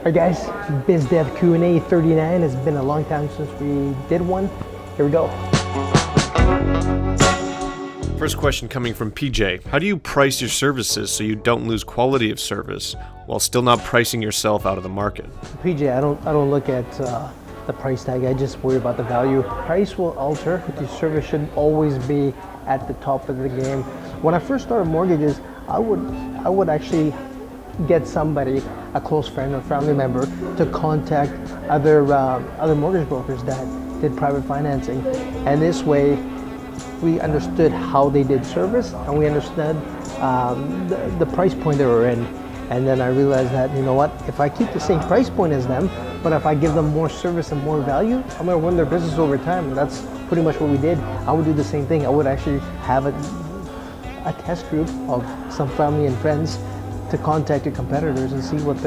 Alright guys, BizDev Q&A 39. It's been a long time since we did one. Here we go. First question coming from PJ. How do you price your services so you don't lose quality of service while still not pricing yourself out of the market? PJ, I don't look at the price tag. I just worry about the value. Price will alter, but your service should always be at the top of the game. When I first started mortgages, I would actually get somebody, a close friend or family member, to contact other mortgage brokers that did private financing, and this way we understood how they did service and we understood the price point they were in. And then I realized that, you know what, if I keep the same price point as them, but if I give them more service and more value, I'm going to win their business over time. And that's pretty much what we did. I would do the same thing. I would actually have a test group of some family and friends to contact your competitors and see what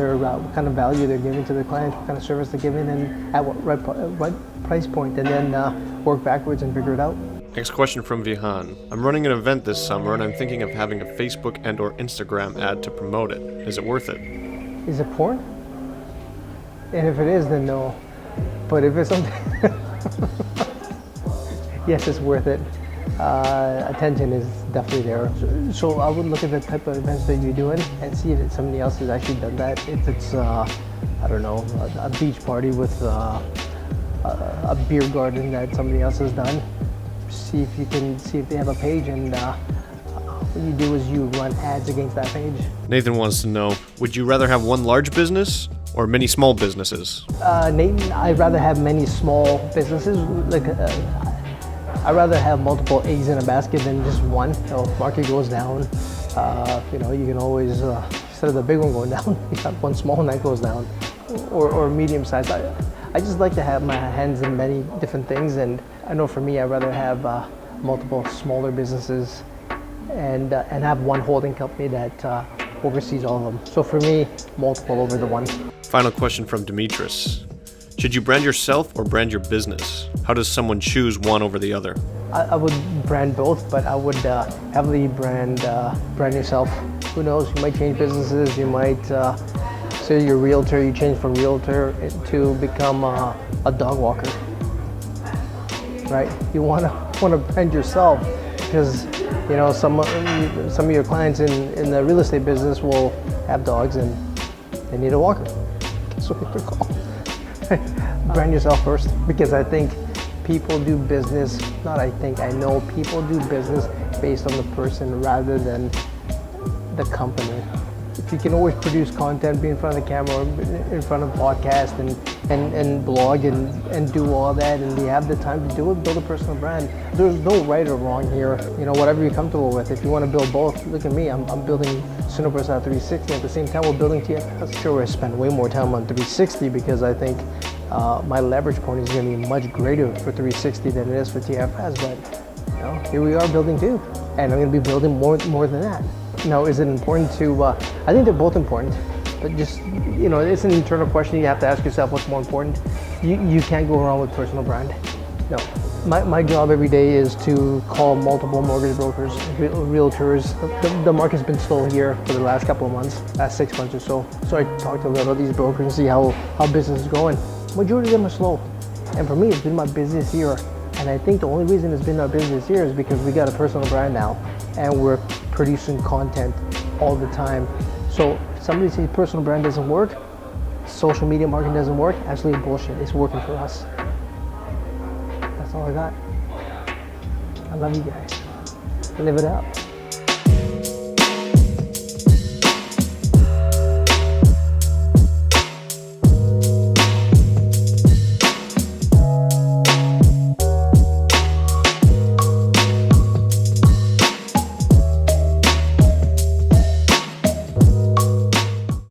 kind of value they're giving to their clients, what kind of service they're giving, and at what right price point, and then work backwards and figure it out. Next question from Vihan. I'm running an event this summer and I'm thinking of having a Facebook and or Instagram ad to promote it. Is it worth it? Is it porn? And if it is, then no. But if it's something, yes, it's worth it. Attention is definitely there. So I would look at the type of events that you're doing and see if somebody else has actually done that. If it's, I don't know, a beach party with a beer garden that somebody else has done, see if they have a page, and what you do is you run ads against that page. Nathan wants to know, would you rather have one large business or many small businesses? Nathan, I'd rather have many small businesses. I'd rather have multiple eggs in a basket than just one. So if market goes down, you can always, instead of the big one going down, you have one small one that goes down, or medium size. I just like to have my hands in many different things, and I know for me, I'd rather have multiple smaller businesses and have one holding company that oversees all of them. So for me, multiple over the one. Final question from Demetris. Should you brand yourself or brand your business? How does someone choose one over the other? I would brand both, but I would heavily brand yourself. Who knows, you might change businesses, you might say you're a realtor, you change from realtor to become a dog walker, right? You want to brand yourself because, you know, some of your clients in the real estate business will have dogs and they need a walker. That's what they're called. Brand yourself first, because I think people do business, I know people do business based on the person rather than the company. If you can always produce content, be in front of the camera, in front of podcast and blog and do all that, and you have the time to do it, build a personal brand. There's no right or wrong here. You know, whatever you're comfortable with. If you want to build both, look at me. I'm building Sunil Prasad 360. At the same time, we're building TFS. Sure, I spend way more time on 360 because I think my leverage point is going to be much greater for 360 than it is for TFS. But you know, here we are building two, and I'm going to be building more than that. Now, is it important to, I think they're both important, but just, you know, it's an internal question. You have to ask yourself what's more important. You can't go wrong with personal brand. No. My job every day is to call multiple mortgage brokers, realtors. The market's been slow here for the last couple of months, last 6 months or so. So I talk to a lot of these brokers and see how business is going. Majority of them are slow. And for me, it's been my busiest year. And I think the only reason it's been our busiest year is because we got a personal brand now and we're producing content all the time. So if somebody says personal brand doesn't work, social media marketing doesn't work, absolutely bullshit. It's working for us. That's all I got. I love you guys. Live it up.